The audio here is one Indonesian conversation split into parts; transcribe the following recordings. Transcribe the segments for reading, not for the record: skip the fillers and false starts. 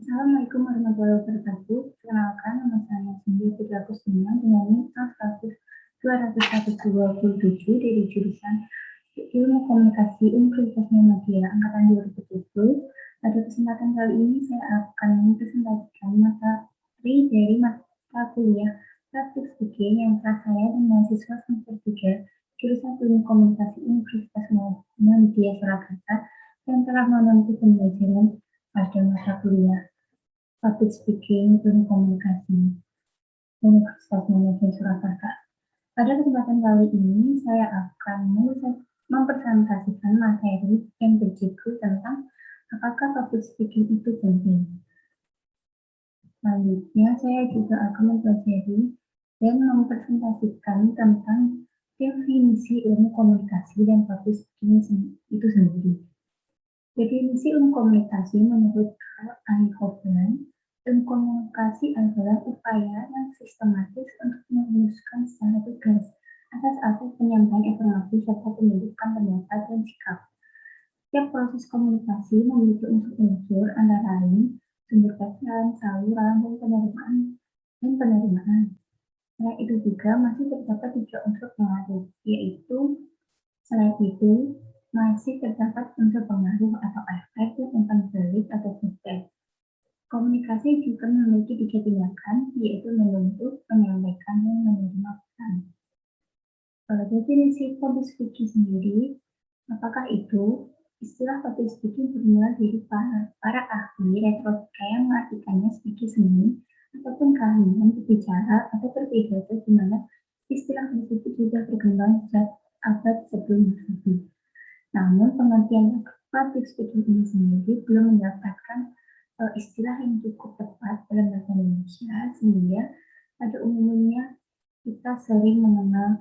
Assalamualaikum warahmatullahi wabarakatuh. Perkenalkan, nama saya Cindy Putra Kusuma dengan NIM 227 dari jurusan Ilmu Komunikasi Universitas Muhammadiyah Angkatan 2007. Pada kesempatan kali ini saya akan mempresentasikan materi dari mata kuliah Public Speaking yang telah saya dan mahasiswa semester 3 jurusan Ilmu Komunikasi Universitas Muhammadiyah Surakarta yang telah menempuh pembelajaran pada mata kuliah Public Speaking Ilmu Komunikasi Universitas Muhammadiyah Surakarta. Pada kesempatan kali ini saya akan mempresentasikan materi yang berjudul tentang apakah public speaking itu penting. Selanjutnya saya juga akan mempelajari dan mempresentasikan tentang definisi ilmu komunikasi dan public speaking itu sendiri. Definisi ilmu komunikasi menurut Karl Eichhorn, ilmu komunikasi adalah upaya yang sistematis untuk merumuskan secara tegas asas-asas penyampaian informasi serta pembentukan pendapat dan sikap. Setiap proses komunikasi memiliki unsur-unsur antara lain sumber bacaan, saluran, dan penerimaan. Selain itu juga masih terdapat 3 unsur pengaruh, yaitu selain itu masih terdapat unsur pengaruh atau efek dan umpan balik atau feedback. Komunikasi juga memiliki 3 tindakan, yaitu membentuk, menyampaikan, dan menerima pesan. Definisi public speaking sendiri, apakah itu? Istilah public speaking bermula dari para ahli retorika yang mengartikannya sebagai seni ataupun keahlian berbicara atau berpidato, di mana istilah tersebut sudah berkembang sejak abad sebelum Masehi. Namun pengertian public speaking ini sendiri belum mendapatkan istilah yang cukup tepat dalam bahasa Indonesia, sehingga pada umumnya kita sering mengenal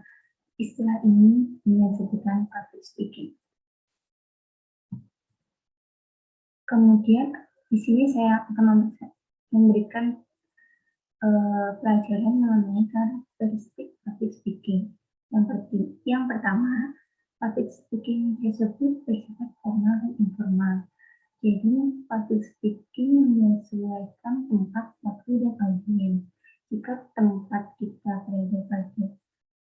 istilah ini dengan sebutan public speaking. Kemudian di sini saya akan memberikan pelajaran mengenai karakteristik public speaking. Yang pertama, public speaking tersebut bersifat formal dan informal. Jadi, public speaking menyesuaikan tempat, waktu, dan audiens. Jika tempat kita berada pada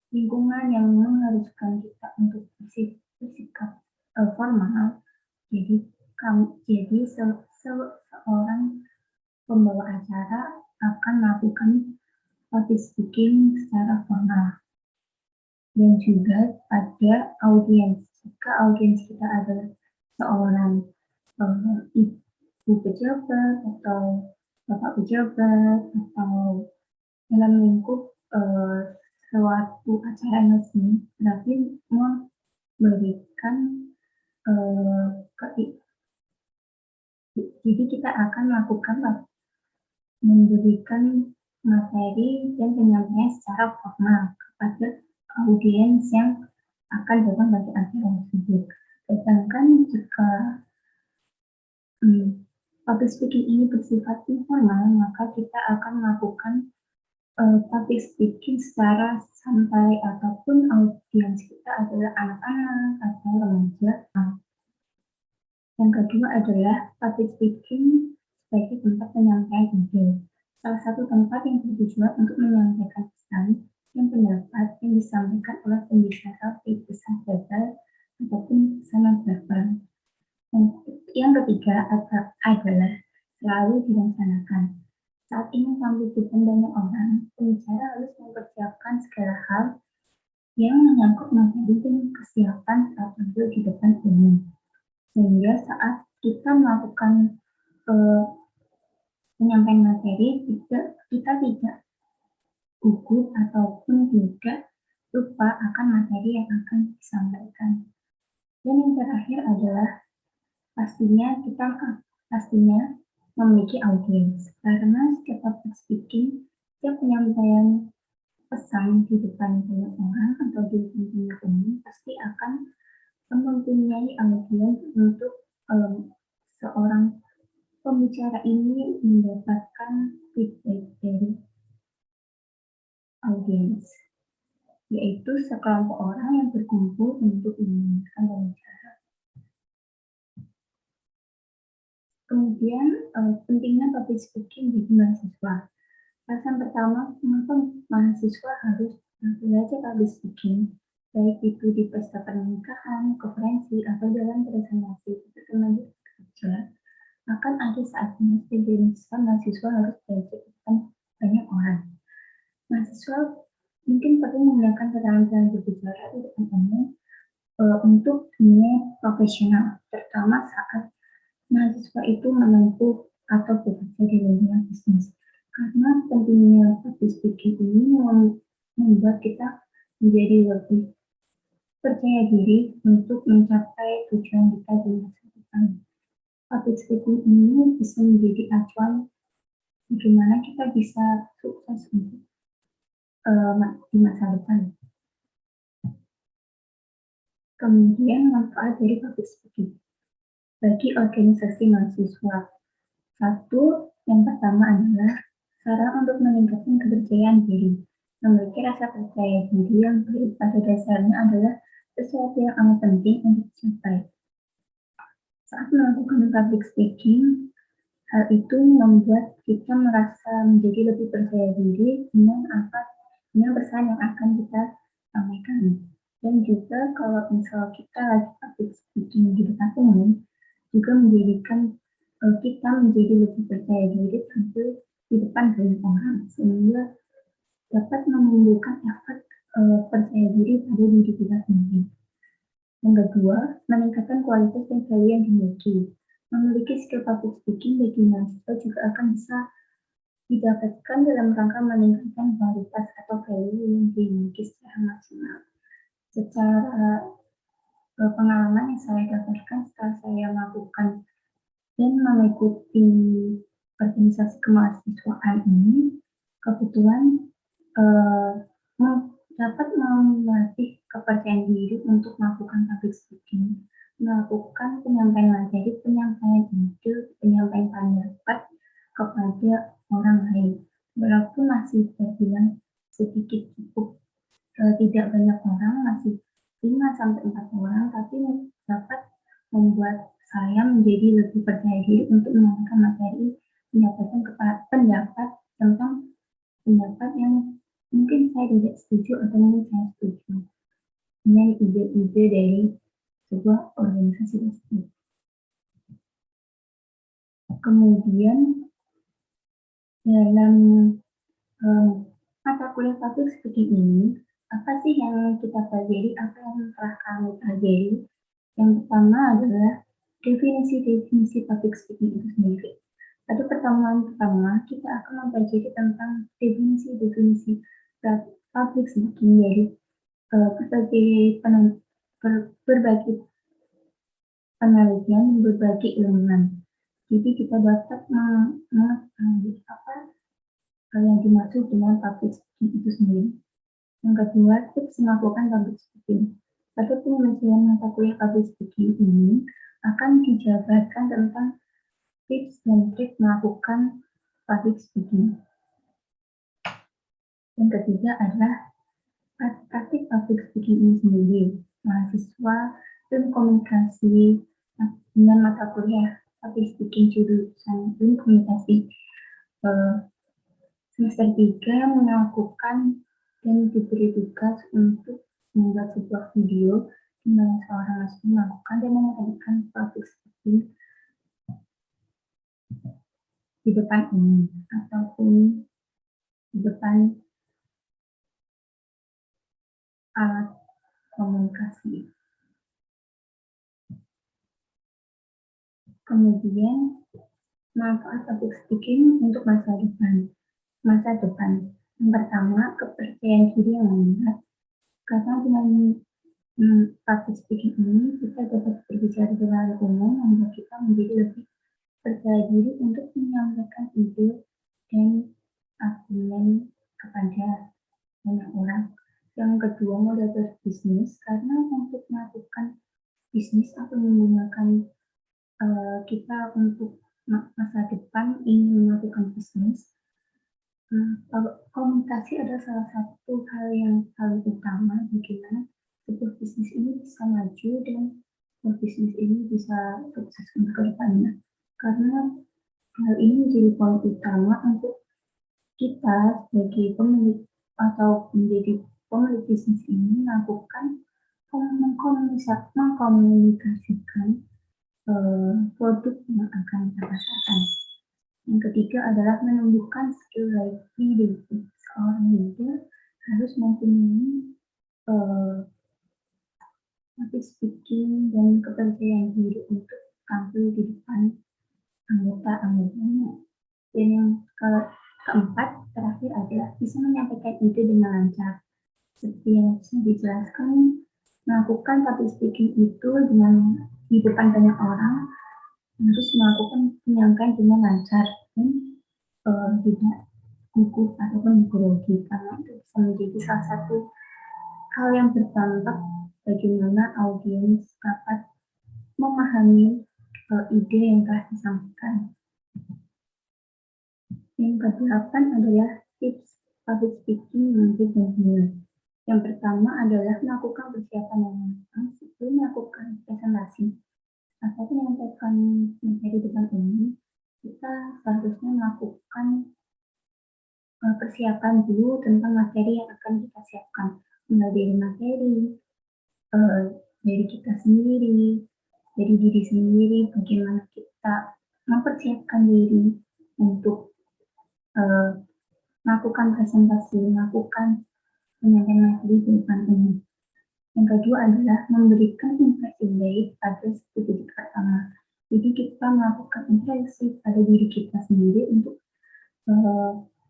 lingkungan yang mengharuskan kita untuk bersikap formal, jadi seorang pembawa acara akan melakukan public speaking secara formal. Dan juga pada audiens, jika audiens kita adalah seorang ibu pejabat atau bapak pejabat atau dalam lingkup suatu acara resmi, berarti memberikan jadi kita akan memberikan materi dan penyampaian secara formal kepada audiens yang akan datang pada acara tersebut. Sedangkan jika public speaking ini bersifat informal, maka kita akan melakukan public speaking secara santai ataupun audiens kita adalah anak-anak atau remaja. Yang kedua adalah public speaking sebagai tempat penyampaian ide. Salah satu tempat yang bertujuan untuk menyampaikan pesan dan pendapat yang disampaikan oleh pembicara baik pesan verbal ataupun pesan verbal. Yang ketiga adalah selalu direncanakan. Saat ingin tampil di depan banyak orang, pembicara harus mempersiapkan segala hal yang menyangkut materi dan kesiapan saat tampil di depan umum. Sehingga saat kita melakukan penyampaian materi, kita tidak gugup ataupun juga lupa akan materi yang akan disampaikan. Dan yang terakhir adalah pastinya memiliki audiens, karena setiap public speaking, setiap penyampaian pesan di depan banyak orang atau di depan umum pasti akan mempunyai audiens untuk seorang pembicara ini mendapatkan feedback dari audiens, yaitu sekelompok orang yang berkumpul untuk mendengarkan pembicara. Kemudian pentingnya public speaking bagi mahasiswa. Alasan pertama, mengapa mahasiswa harus belajar public speaking, baik itu di pesta pernikahan, konferensi, atau dalam presentasi teman kerja, akan ada saatnya mahasiswa harus belajar depan banyak orang. Mahasiswa mungkin perlu menggunakan keterampilan berbicara di depan umum untuk dunia profesional, terutama saat mahasiswa itu menempuh atau bekerja di dunia bisnis. Karena pentingnya public speaking ini membuat kita menjadi lebih percaya diri untuk mencapai tujuan kita di masa depan. Public speaking ini bisa menjadi acuan bagaimana kita bisa sukses untuk di masa depan. Kemudian manfaat dari public speaking bagi organisasi mahasiswa. Satu, yang pertama adalah cara untuk meningkatkan kepercayaan diri. Memiliki rasa percaya diri yang pada dasarnya adalah sesuatu yang amat penting untuk dicapai. Saat melakukan public speaking, hal itu membuat kita merasa menjadi lebih percaya diri dengan pesan yang akan kita sampaikan. Dan juga kalau misal kita lagi public speaking di depan umum, juga menjadikan kita menjadi lebih percaya diri tampil di depan banyak orang, sehingga dapat menimbulkan efek percaya diri pada diri kita sendiri. Yang kedua, meningkatkan kualitas dan value yang dimiliki. Memiliki skill public speaking bagi mahasiswa juga akan bisa didapatkan dalam rangka meningkatkan kualitas atau value yang dimiliki secara maksimal. Secara pengalaman yang saya dapatkan setelah saya melakukan dan mengikuti organisasi kemahasiswaan ini, kebetulan dapat melatih kepercayaan diri untuk melakukan public speaking, melakukan penyampaian materi, penyampaian ide, penyampaian pendapat kepada orang lain. Walaupun masih terbilang sedikit cukup, tidak banyak orang, masih 5-4 orang, tapi dapat membuat saya menjadi lebih percaya diri untuk menyampaikan materi, mendapatkan pendapat tentang pendapat yang mungkin saya tidak setuju atau mungkin saya setuju dengan ide-ide dari sebuah organisasi tersebut. Kemudian dalam mata kuliah public speaking ini, apa sih yang kita pelajari, apa yang telah kami pelajari? Yang pertama adalah definisi public speaking itu sendiri. Pada pertemuan pertama, kita akan mempelajari tentang definisi public speaking dari berbagai penelitian, berbagai ilmuwan. Jadi kita dapat mengetahui apa yang dimaksud dengan public speaking itu sendiri. Yang kedua, tips melakukan public speaking. Pada penelitian mata kuliah public speaking ini akan dijabarkan tentang tips dan trik melakukan public speaking. Yang ketiga adalah praktik public speaking ini sendiri. Mahasiswa ilmu komunikasi dengan mata kuliah public speaking jurusan ilmu komunikasi semester 3 melakukan dan diberi tugas untuk membuat sebuah video di mana seorang mahasiswa melakukan dan mengadakan public speaking di depan umum ataupun di depan alat komunikasi. Kemudian manfaat public speaking untuk masa depan. Yang pertama, kepercayaan diri yang meningkat. Karena dengan public speaking ini kita dapat berbicara dengan umum, membuat kita menjadi lebih percaya diri untuk menyampaikan ide dan argumen kepada banyak orang. Yang kedua, modal berbisnis, karena untuk melakukan bisnis atau menggunakan kita untuk masa depan ingin melakukan bisnis, komunikasi adalah salah satu hal yang paling utama bagaimana sebuah bisnis ini bisa maju dan sebuah bisnis ini bisa sukses untuk kedepannya. karena hal ini menjadi poin utama untuk kita sebagai pemilik atau menjadi pemilik bisnis ini melakukan mengkomunikasikan produk yang akan kita pasarkan. Yang ketiga adalah menumbuhkan skill leadership. Seorang leader harus mempunyai public speaking dan kepercayaan diri untuk tampil di depan anggota-anggotanya. Dan yang keempat terakhir adalah bisa menyampaikan ide dengan lancar. Seperti yang sudah dijelaskan, melakukan public speaking itu dengan di depan banyak orang harus melakukan penyampaian dengan lancar dan tidak gugup ataupun grogi, karena itu bisa menjadi salah satu hal yang berdampak bagaimana audiens dapat memahami ide yang telah disampaikan. Yang kedelapan adalah tips public speaking menjadi benar. Yang pertama adalah melakukan persiapan yang matang sebelum melakukan presentasi atau menyampaikan materi depan umum. Kita seharusnya melakukan persiapan dulu tentang materi yang akan kita siapkan, mulai dari materi, dari kita sendiri, dari diri sendiri, bagaimana kita mempersiapkan diri untuk melakukan presentasi, melakukan penyampaian materi di depan umum. Yang kedua adalah memberikan impresi baik pada titik pertama. Jadi kita melakukan impresi pada diri kita sendiri untuk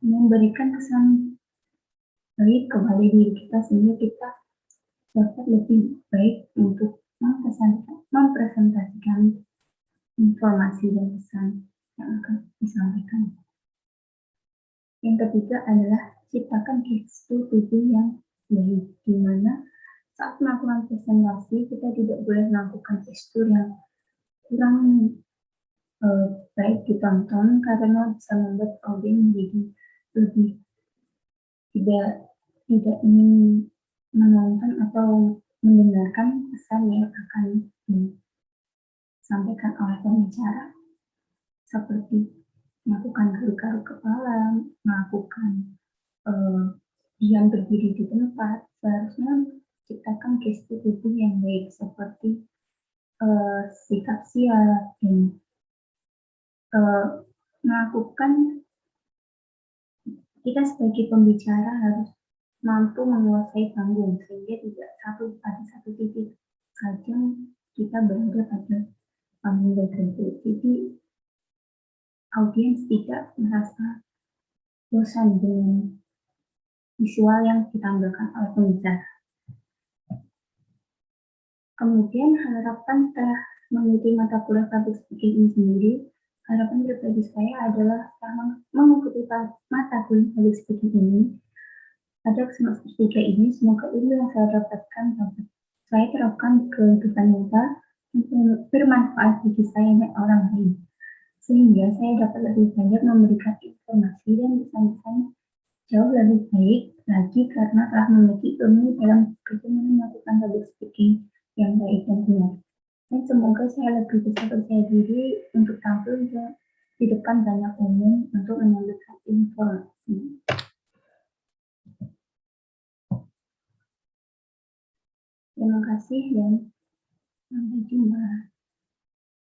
memberikan kesan baik kepada diri kita sehingga kita dapat lebih baik untuk mempresentasikan informasi dan pesan yang akan disampaikan. Yang ketiga adalah ciptakan gestur tubuh yang baik, di mana saat melakukan presentasi kita tidak boleh melakukan gestur yang kurang baik ditonton karena bisa membuat audiens menjadi lebih tidak ingin menonton atau mendengarkan pesan yang akan disampaikan oleh pembicara, seperti melakukan garuk-garuk kepala, melakukan diam berdiri di tempat. Seharusnya ciptakan gestur tubuh yang baik seperti sikap siap dan melakukan, kita sebagai pembicara harus mampu menguasai panggung sehingga tidak pada satu titik saja kita berada pada panggung tertentu. Jadi audiens tidak merasa bosan dengan visual yang ditampilkan oleh pembicara. Kemudian harapan setelah mengikuti mata kuliah public speaking ini sendiri, harapan pribadi saya adalah setelah mengikuti mata kuliah public speaking ini, pada semester 3 ini, semoga ilmu yang saya dapatkan dapat saya terapkan ke kehidupan nyata dan bermanfaat bagi saya dan orang lain, sehingga saya dapat lebih banyak memberikan informasi dan pesan-pesan jauh lebih baik lagi karena telah memiliki ilmu dalam bagaimana melakukan public speaking yang baik dan benar. Dan semoga saya lebih bisa percaya diri untuk tampil di depan banyak umum untuk menyampaikan informasi. Terima kasih dan sampai jumpa.